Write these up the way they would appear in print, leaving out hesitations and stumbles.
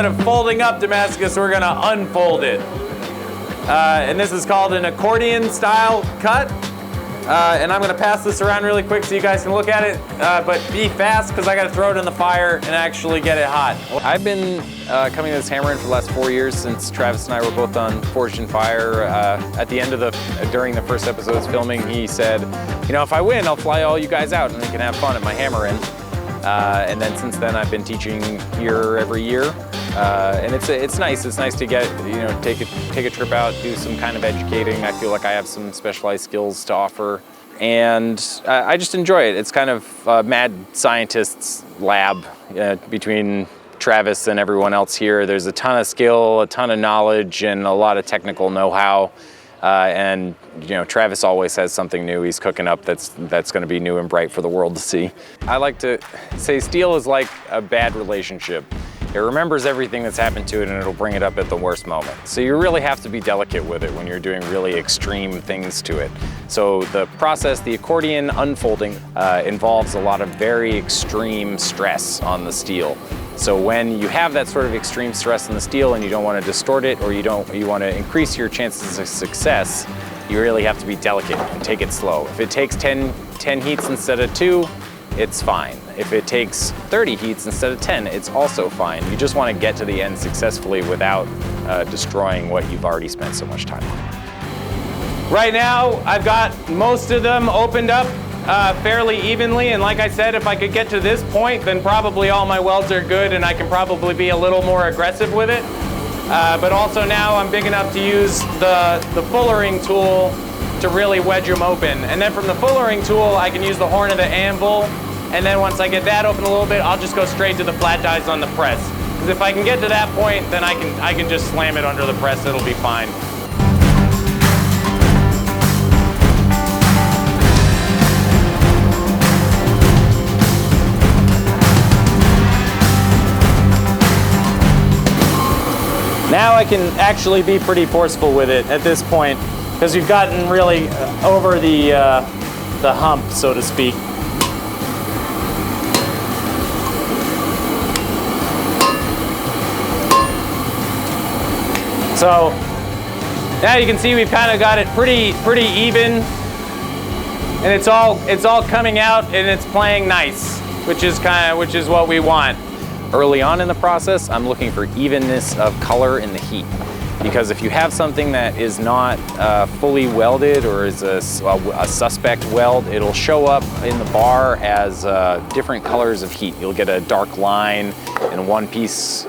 instead of folding up Damascus, we're gonna unfold it. And this is called an accordion style cut. And I'm gonna pass this around really quick so you guys can look at it, but be fast because I gotta throw it in the fire and actually get it hot. I've been coming to this hammering for the last 4 years since Travis and I were both on Forged in Fire. At the end of during the first episode's filming, he said, you know, if I win, I'll fly all you guys out and we can have fun at my hammering. And then since then, I've been teaching here every year. And it's nice. It's nice to get, you know, take a trip out, do some kind of educating. I feel like I have some specialized skills to offer, and I just enjoy it. It's kind of a mad scientist's lab between Travis and everyone else here. There's a ton of skill, a ton of knowledge, and a lot of technical know-how. And you know, Travis always has something new he's cooking up that's going to be new and bright for the world to see. I like to say steel is like a bad relationship. It remembers everything that's happened to it and it'll bring it up at the worst moment. So you really have to be delicate with it when you're doing really extreme things to it. So the process, the accordion unfolding, involves a lot of very extreme stress on the steel. So when you have that sort of extreme stress on the steel and you don't want to distort it, or you want to increase your chances of success, you really have to be delicate and take it slow. If it takes 10 heats instead of 2, it's fine. If it takes 30 heats instead of 10, it's also fine. You just want to get to the end successfully without destroying what you've already spent so much time on. Right now, I've got most of them opened up fairly evenly, and like I said, if I could get to this point, then probably all my welds are good and I can probably be a little more aggressive with it. But also now I'm big enough to use the fullering tool to really wedge them open. And then from the fullering tool, I can use the horn of the anvil, and then once I get that open a little bit, I'll just go straight to the flat dies on the press. Because if I can get to that point, then I can just slam it under the press, it'll be fine. Now I can actually be pretty forceful with it at this point, because we've gotten really over the hump, so to speak. So now you can see we've kind of got it pretty even, and it's all coming out and it's playing nice, which is what we want. Early on in the process, I'm looking for evenness of color in the heat. Because if you have something that is not fully welded or is a suspect weld, it'll show up in the bar as different colors of heat. You'll get a dark line, and one piece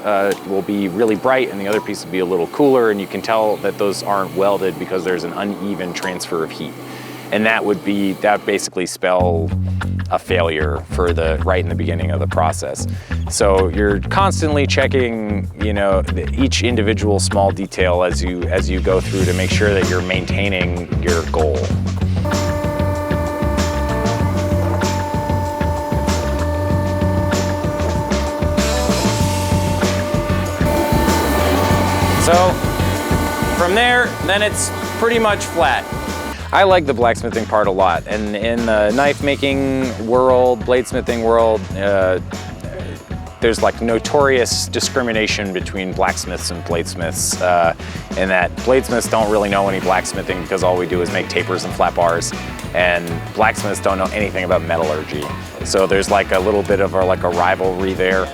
will be really bright and the other piece will be a little cooler, and you can tell that those aren't welded because there's an uneven transfer of heat. And that would basically spell a failure for right in the beginning of the process. So you're constantly checking, you know, each individual small detail as you go through to make sure that you're maintaining your goal. So from there, then it's pretty much flat. I like the blacksmithing part a lot, and in the knife making world, bladesmithing world, there's like notorious discrimination between blacksmiths and bladesmiths, in that bladesmiths don't really know any blacksmithing because all we do is make tapers and flat bars, and blacksmiths don't know anything about metallurgy. So there's like a little bit of a rivalry there.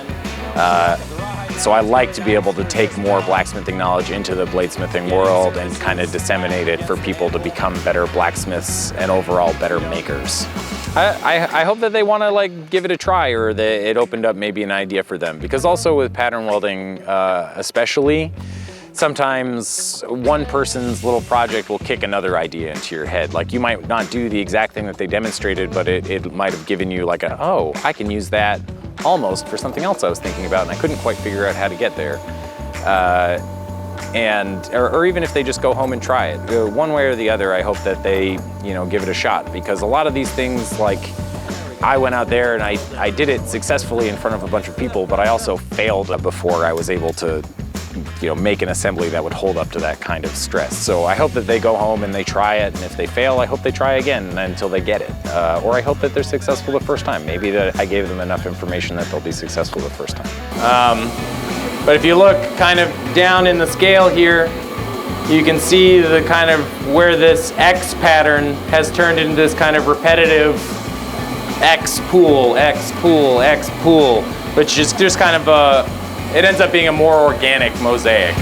So I like to be able to take more blacksmithing knowledge into the bladesmithing world and kind of disseminate it for people to become better blacksmiths and overall better makers. I hope that they want to give it a try, or that it opened up maybe an idea for them. Because also with pattern welding especially, sometimes one person's little project will kick another idea into your head. Like you might not do the exact thing that they demonstrated, but it might have given you like oh, I can use that almost for something else I was thinking about and I couldn't quite figure out how to get there. Or even if they just go home and try it. One way or the other, I hope that they, give it a shot, because a lot of these things, like I went out there and I did it successfully in front of a bunch of people, but I also failed before I was able to make an assembly that would hold up to that kind of stress. So I hope that they go home and they try it, and if they fail, I hope they try again until they get it. Or I hope that they're successful the first time. Maybe that I gave them enough information that they'll be successful the first time. But if you look kind of down in the scale here, you can see the kind of where this X pattern has turned into this kind of repetitive X pool, X pool, X pool, which is just kind of it ends up being a more organic mosaic.